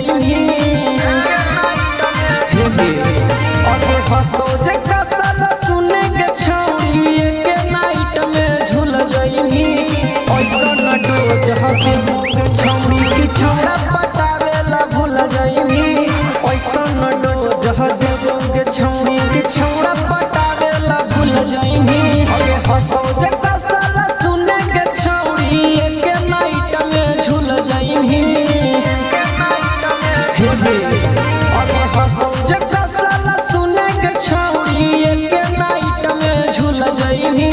जाइमी अरे हंसो जे कसल सुने के छौड़ी के नाइट में झूल जाइमी ऐसा न डोज हके मोगे छौड़ी की छौड़ा पटावेला भूल जाइमी ऐसा न डोज हके मोगे छौड़ी की छौड़ा पटावेला भूल जाइमी अरे हंसो जे कसल सुने के छौड़ी के नाइट में झूल जाइमी अरे हंसो जे कसल सुने के छौड़ी के नाइट में झूल जाइमी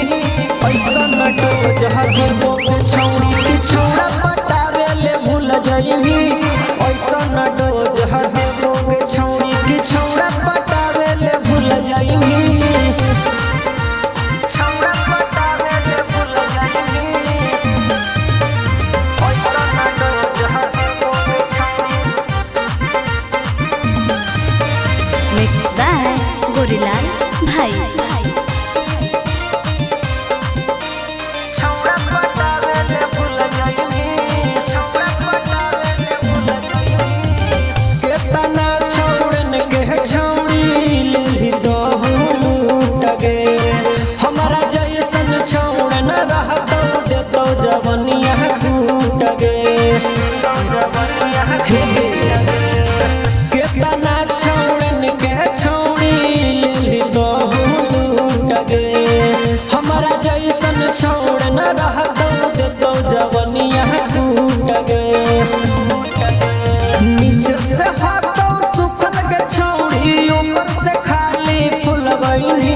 ऐसा न डोज हके मोगे छौड़ी की छौड़ा पटावेले भूल जाइमी ऐसा न डोज हके मोगे छौड़ी की छौड़ा पटावेले भूल जाइमी छौड़ा पटावेले भूल जाइमी ऐसा न डोज हके मोगे छौड़ी मिक्स बाय गोरीलाल भाई। छौड़ा पटावेले भूल जाइमी छौड़ा पटावेले भूल जाइमी केतना छौड़न के छौड़ी लेली दहूट गे हमरा जैसन छौड़न रहतो देतो जवनिया टूट गे केतना छौड़न के छौड़ी लेली दहूट गे हमरा जैसन छौड़न रहतो देतो जवनिया टूट गे नीचे से हाथों सुखल के छौड़ी ऊपर से खाली फुलबैनी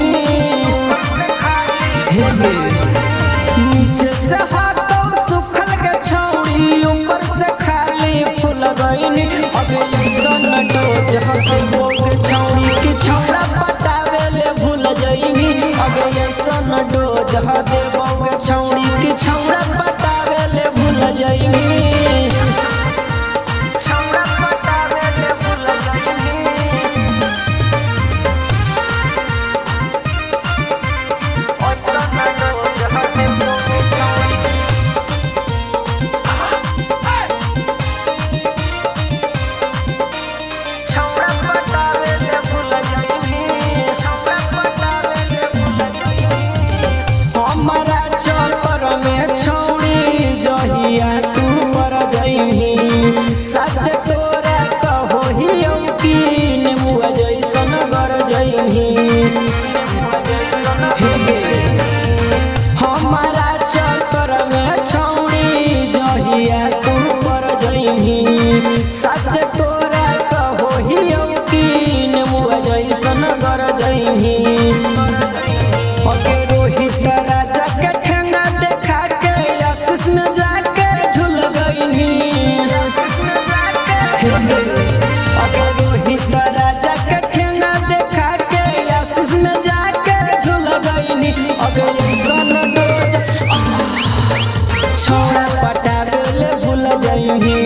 नीचे से हाथों सुखल के छौड़ी ऊपर से खाली फुलबैनी अबे ऐसा न डोज हके मोगे छौड़ी की छौड़ा पटावेले भूल जाइमी अबे ऐसा न डोज हके मोगे छौड़ी की छौड़ा पटावेले भूल जाइमी छौड़ा पटावेले भूल जाइमी ऐसा न डोज हके मोगे छौड़ी छौड़ा पटावेले भूल जाइमी छौड़ा पटावेले भूल जाइमी हमरा चक्कर में छौड़ी जहिया तू पर जाइमी सच तोरा कहो ही औकीन मुआ जैसन गर जाइमी हमारा चक्कर में छौड़ी जहिया तू पर जाइमी सच तोरा कहो ही औकीन मुआ जैसन गर जाइमी अगे रोहित राजा के ठेंगा देखा के आशीष में जाके झूल गईनी अगे रोहित राजा के ठेंगा देखा के आशीष में जाके झूल गईनी अगे सन डोज छौड़ा पटावेले भूल जाइमी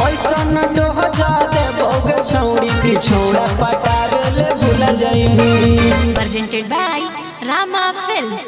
ऐसा न डोज देबोगे छौड़ी की छौड़ा पटावेले भूल जाइमी Presented by Rama Films।